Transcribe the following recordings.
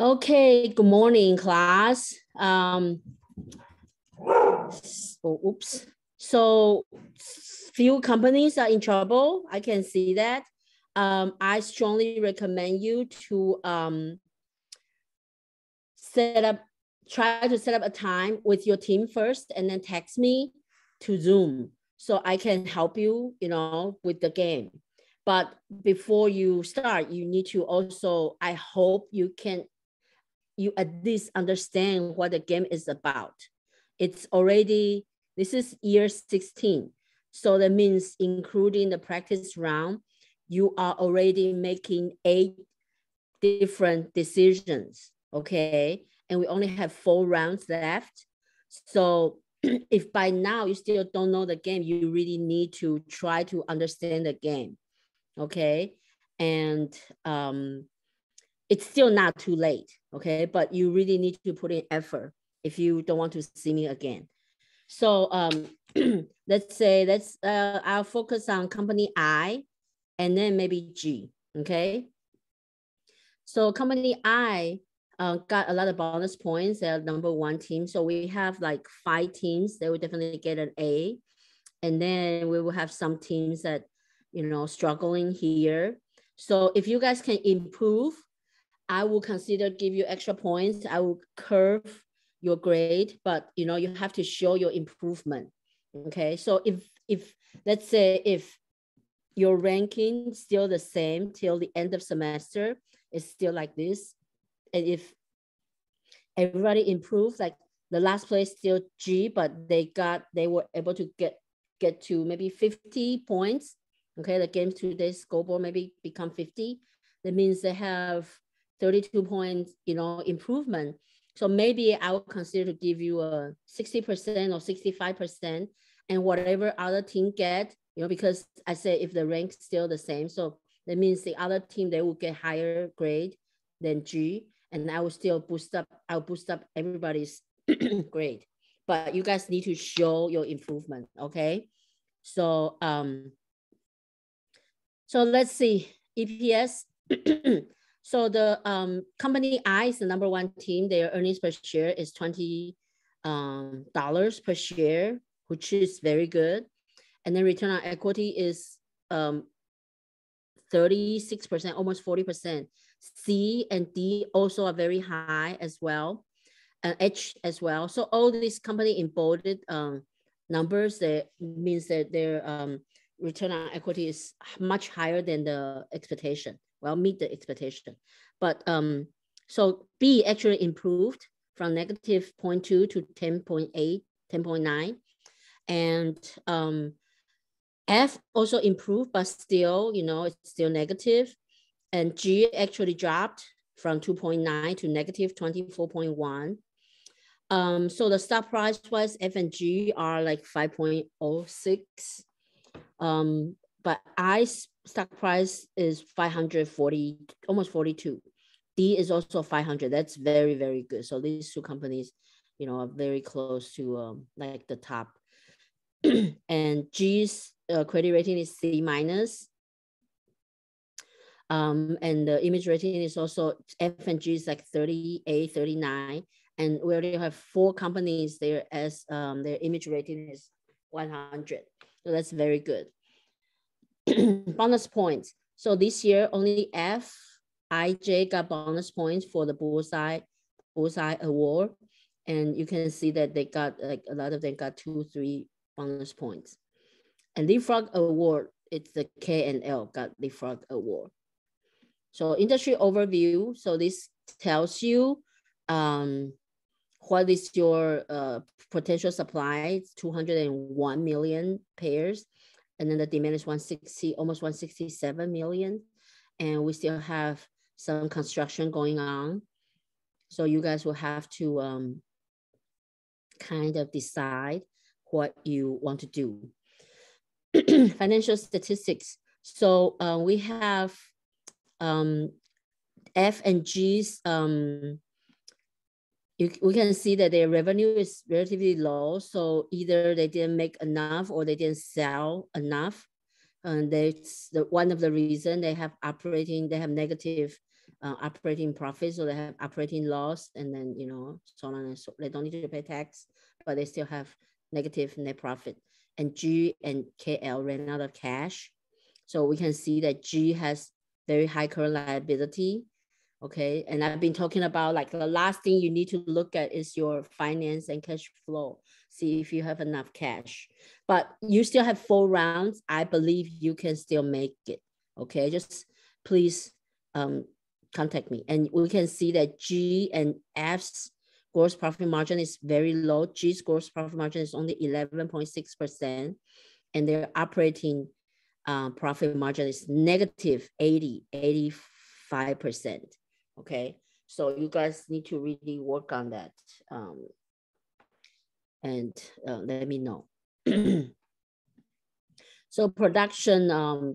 Okay, good morning, class. Oops. So few companies are in trouble. I can see that. I strongly recommend you to try to set up a time with your team first and then text me to Zoom so I can help you, with the game. But before you start, you need to also, I hope you at least understand what the game is about. This is year 16. So that means including the practice round, you are already making 8 different decisions, okay? And we only have 4 rounds left. So if by now you still don't know the game, you really need to try to understand the game, okay? And it's still not too late, okay? But you really need to put in effort if you don't want to see me again. So I'll focus on company I and then maybe G, okay? So company I got a lot of bonus points. They're number 1 team. So we have like 5 teams. They will definitely get an A. And then we will have some teams that, struggling here. So if you guys can improve, I will consider give you extra points. I will curve your grade, but you have to show your improvement. Okay. So if let's say if your ranking still the same till the end of semester, it's still like this. And if everybody improves, like the last place still G, but they were able to get to maybe 50 points. Okay, the game today's scoreboard maybe become 50. That means they have 32 points, improvement. So maybe I will consider to give you a 60% or 65%, and whatever other team get, because I say if the rank's still the same, so that means the other team, they will get higher grade than G, and I will still boost up everybody's grade. But you guys need to show your improvement, okay? So let's see, EPS. So the company I is the number 1 team. Their earnings per share is $20 per share, which is very good. And then return on equity is 36%, almost 40%. C and D also are very high as well, and H as well. So all these company in bolded numbers, that means that their return on equity is much higher than the expectation. Well, meet the expectation. But so B actually improved from negative 0.2 to 10.8, 10.9. And F also improved, but still, it's still negative. And G actually dropped from 2.9 to negative 24.1. So the stock price wise, F and G are like 5.06. But I's stock price is 540, almost 42. D is also 500. That's very, very good. So these 2 companies, are very close to like the top. And G's credit rating is C minus. And the image rating is also F and G is like 38, 39. And we already have 4 companies there as their image rating is 100. So that's very good. Bonus points. So this year only F, I, J got bonus points for the Bullseye Award. And you can see that they got like a lot of them got 2, 3 bonus points. And Leapfrog Award, it's the K and L got Leapfrog Award. So industry overview. So this tells you what is your potential supply. It's 201 million pairs. And then the demand is almost 167 million. And we still have some construction going on. So you guys will have to kind of decide what you want to do. Financial statistics. So we have F and G's, we can see that their revenue is relatively low. So either they didn't make enough or they didn't sell enough. And that's one of the reasons they have negative operating profit, so they have operating loss, and then, you know, so on and so they don't need to pay tax, but they still have negative net profit. And G and KL ran out of cash. So we can see that G has very high current liability. Okay, and I've been talking about, like, the last thing you need to look at is your finance and cash flow. See if you have enough cash. But you still have 4 rounds. I believe you can still make it. Okay, just please contact me. And we can see that G and F's gross profit margin is very low. G's gross profit margin is only 11.6%, and their operating profit margin is negative 85%. Okay, so you guys need to really work on that, and let me know. So production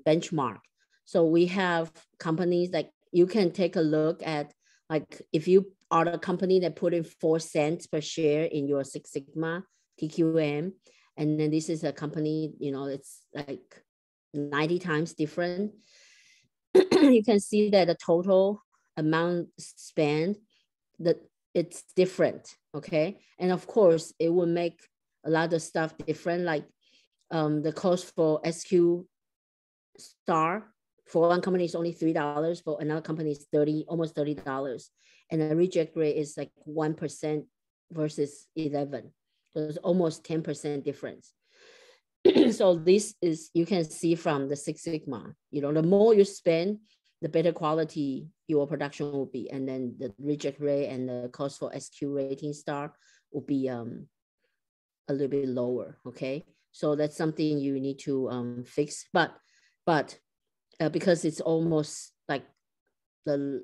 benchmark. So we have companies like, you can take a look at, like, if you are a company that put in 4 cents per share in your Six Sigma TQM, and then this is a company, you know, it's like 90 times different. You can see that the total amount spent, that it's different. Okay, and of course it will make a lot of stuff different, like the cost for SQ star for one company is only $3, for another company is almost $30, and the reject rate is like 1% versus 11, so it's almost 10% difference. So this is, you can see from the Six Sigma, you know, the more you spend, the better quality your production will be, and then the reject rate and the cost for SQ rating star will be a little bit lower. Okay, so that's something you need to fix. But because it's almost like we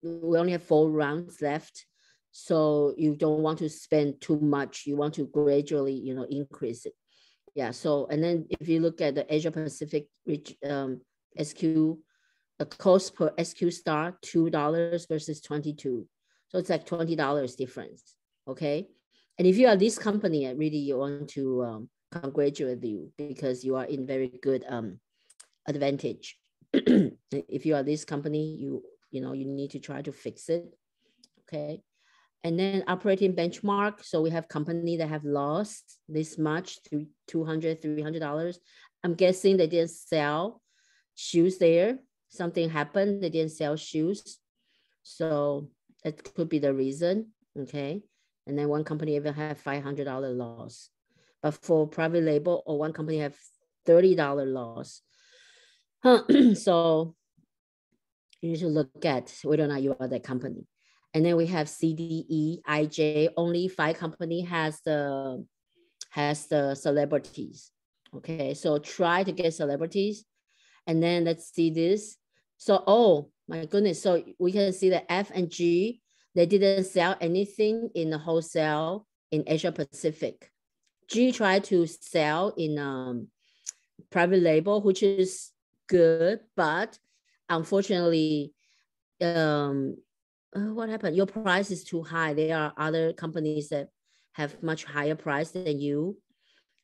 only have 4 rounds left, so you don't want to spend too much. You want to gradually, you know, increase it. Yeah. So, and then if you look at the Asia Pacific SQ, the cost per SQ star, $2 versus 22. So it's like $20 difference. Okay. And if you are this company, I really want to congratulate you, because you are in very good advantage. If you are this company, you know, you need to try to fix it. Okay. And then operating benchmark. So we have company that have lost this much, to $200, $300. I'm guessing they didn't sell shoes there. Something happened, they didn't sell shoes. So that could be the reason. Okay. And then one company even have $500 loss. But for private label, or one company have $30 loss. So you need to look at whether or not you are that company. And then we have CDE, IJ. Only 5 company has the celebrities. Okay, so try to get celebrities. And then let's see this. So, oh my goodness. So we can see the F and G, they didn't sell anything in the wholesale in Asia Pacific. G tried to sell in private label, which is good, but unfortunately, what happened? Your price is too high. There are other companies that have much higher price than you.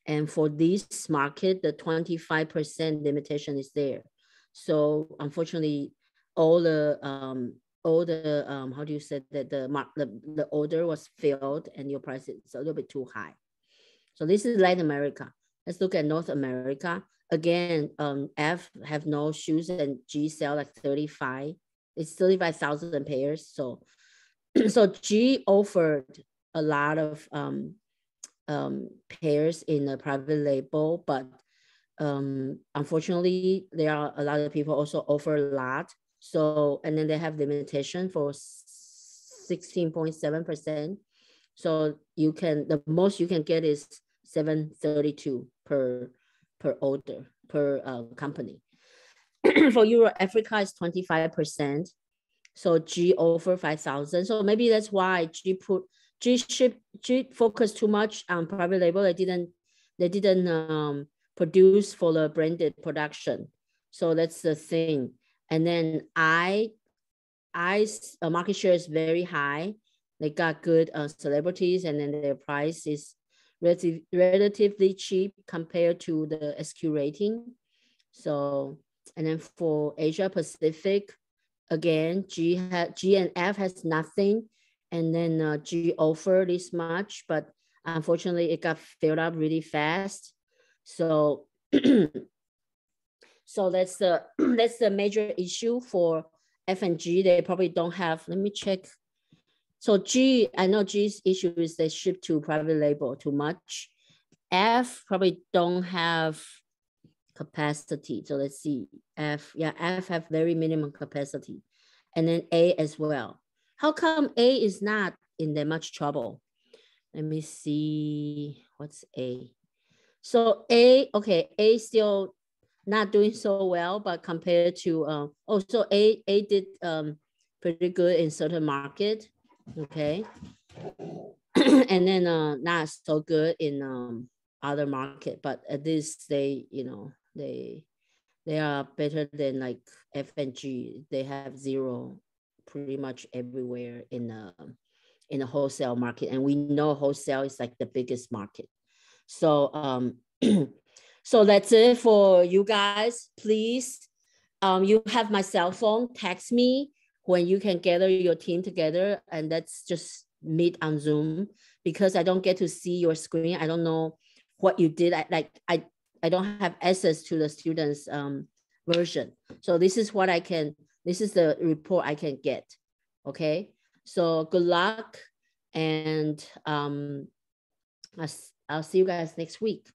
And for this market, the 25% limitation is there. So unfortunately, all the how do you say that, the order was filled and your price is a little bit too high. So this is Latin America. Let's look at North America. Again, F have no shoes and G sell like 35. It's 35,000 pairs. So, so G offered a lot of pairs in a private label, but unfortunately, there are a lot of people also offer a lot. So, and then they have limitation for 16.7%. So you can, the most you can get is 732 per order, per company. For Europe, Africa is 25%. So G over 5,000. So maybe that's why G focused too much on private label. They didn't produce for the branded production. So that's the thing. And then I market share is very high. They got good celebrities, and then their price is relatively cheap compared to the SQ rating. So, and then for Asia Pacific, again, G and F has nothing. And then G offered this much, but unfortunately it got filled up really fast. So so that's the that's the major issue for F and G. They probably don't have, let me check. So G, I know G's issue is they ship to private label too much. F probably don't have capacity. So let's see, F, yeah, F have very minimum capacity. And then A as well. How come A is not in that much trouble? Let me see, what's A? So A, okay, A still not doing so well, but compared to, so A did pretty good in certain market, okay? And then not so good in other market, but at least they, you know, they are better than like F and G. They have zero pretty much everywhere in the wholesale market, and we know wholesale is like the biggest market. So so that's it for you guys. Please, you have my cell phone. Text me when you can gather your team together, and let's just meet on Zoom, because I don't get to see your screen. I don't know what you did. I don't have access to the students' version. So this is what I can. This is the report I can get. Okay. So good luck, and I'll see you guys next week.